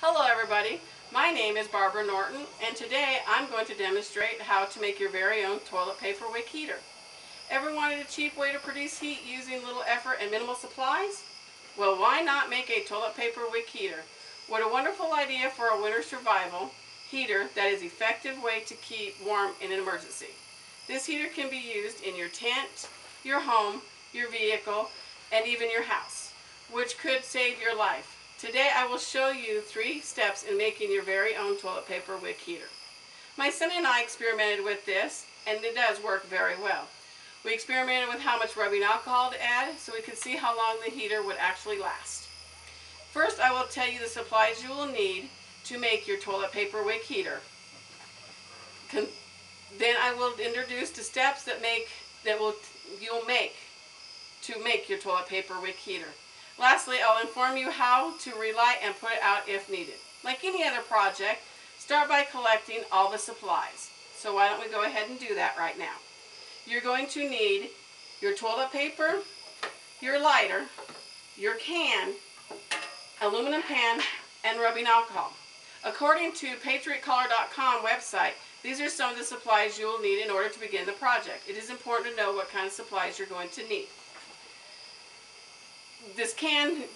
Hello everybody, my name is Barbara Norton and today I'm going to demonstrate how to make your very own toilet paper wick heater. Ever wanted a cheap way to produce heat using little effort and minimal supplies? Well, why not make a toilet paper wick heater? What a wonderful idea for a winter survival heater that is an effective way to keep warm in an emergency. This heater can be used in your tent, your home, your vehicle, and even your house, which could save your life. Today I will show you 3 steps in making your very own toilet paper wick heater. My son and I experimented with this and it does work very well. We experimented with how much rubbing alcohol to add so we could see how long the heater would actually last. First I will tell you the supplies you will need to make your toilet paper wick heater. Then I will introduce the steps you'll make to make your toilet paper wick heater. Lastly, I'll inform you how to relight and put it out if needed. Like any other project, start by collecting all the supplies. So why don't we go ahead and do that right now. You're going to need your toilet paper, your lighter, your can, aluminum pan, and rubbing alcohol. According to PatriotColor.com website, these are some of the supplies you will need in order to begin the project. It is important to know what kind of supplies you're going to need.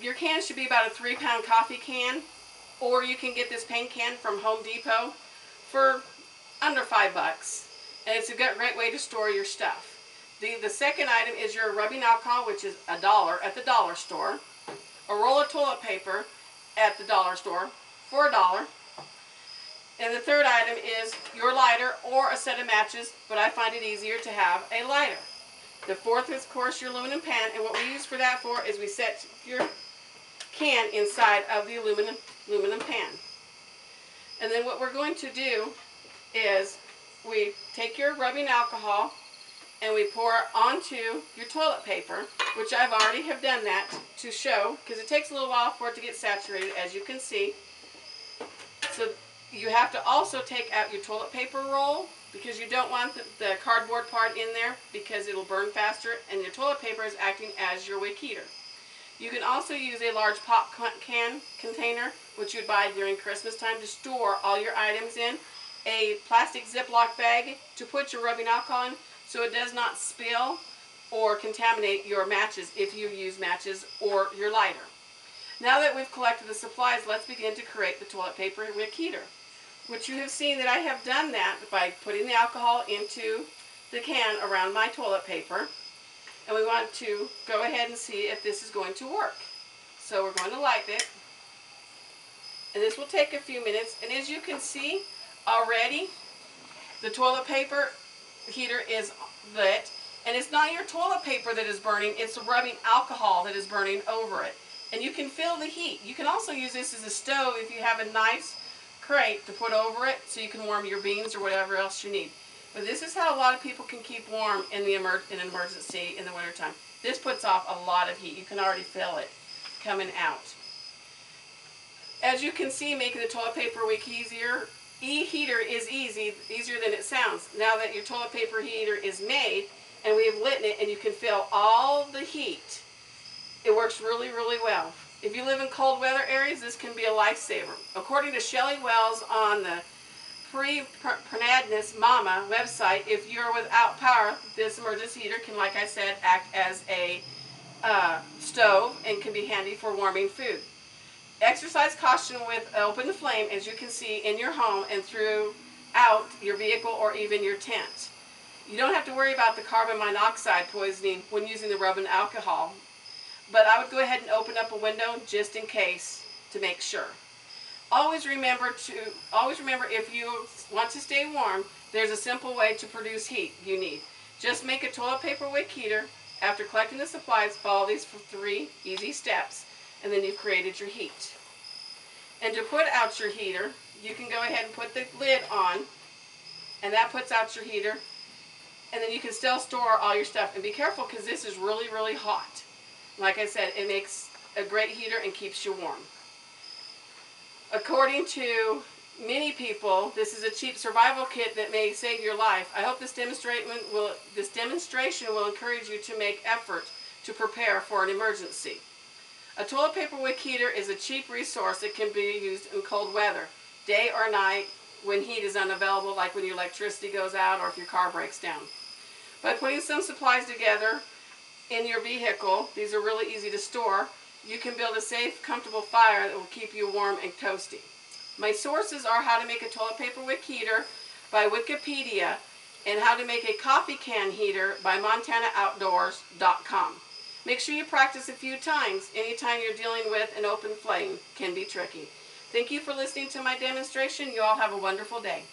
Your can should be about a 3-pound coffee can, or you can get this paint can from Home Depot for under $5, and it's a great way to store your stuff. The second item is your rubbing alcohol, which is $1 at the dollar store, a roll of toilet paper at the dollar store for $1, and the third item is your lighter or a set of matches, but I find it easier to have a lighter. The fourth is, of course, your aluminum pan, and what we use for that is we set your can inside of the aluminum pan. And then what we're going to do is we take your rubbing alcohol and we pour onto your toilet paper, which I've already have done that to show, because it takes a little while for it to get saturated, as you can see. So you have to also take out your toilet paper roll, because you don't want the cardboard part in there because it'll burn faster, and your toilet paper is acting as your wick heater. You can also use a large pop can container, which you'd buy during Christmas time, to store all your items in. A plastic Ziploc bag to put your rubbing alcohol in so it does not spill or contaminate your matches if you use matches or your lighter. Now that we've collected the supplies, let's begin to create the toilet paper wick heater, which you have seen that I have done that by putting the alcohol into the can around my toilet paper. And we want to go ahead and see if this is going to work. So we're going to light it. And this will take a few minutes. And as you can see already, the toilet paper heater is lit. And it's not your toilet paper that is burning, it's the rubbing alcohol that is burning over it. And you can feel the heat. You can also use this as a stove if you have a nice crate to put over it so you can warm your beans or whatever else you need. But this is how a lot of people can keep warm in an emergency in the wintertime. This puts off a lot of heat. You can already feel it coming out. As you can see, making the toilet paper wick heater is easier than it sounds. Now that your toilet paper heater is made and we have lit it and you can feel all the heat, it works really, really well. If you live in cold weather areas, this can be a lifesaver. According to Shelley Wells on the Preparedness Mama website, if you're without power, this emergency heater can, like I said, act as a stove and can be handy for warming food. Exercise caution with open flame, as you can see, in your home and throughout your vehicle or even your tent. You don't have to worry about the carbon monoxide poisoning when using the rubbing alcohol, but I would go ahead and open up a window just in case to make sure. Always remember if you want to stay warm, there's a simple way to produce heat you need. Just make a toilet paper wick heater. After collecting the supplies, follow these 3 easy steps, and then you've created your heat. And to put out your heater, you can go ahead and put the lid on, and that puts out your heater, and then you can still store all your stuff. And be careful because this is really, really hot. Like I said, it makes a great heater and keeps you warm. According to many people, this is a cheap survival kit that may save your life. I hope this demonstration will encourage you to make effort to prepare for an emergency. A toilet paper wick heater is a cheap resource that can be used in cold weather, day or night, when heat is unavailable, like when your electricity goes out or if your car breaks down. By putting some supplies together in your vehicle, these are really easy to store, you can build a safe, comfortable fire that will keep you warm and toasty. My sources are How to Make a Toilet Paper Wick Heater by Wikipedia and How to Make a Coffee Can Heater by MontanaOutdoors.com. Make sure you practice a few times. Anytime you're dealing with an open flame can be tricky. Thank you for listening to my demonstration. You all have a wonderful day.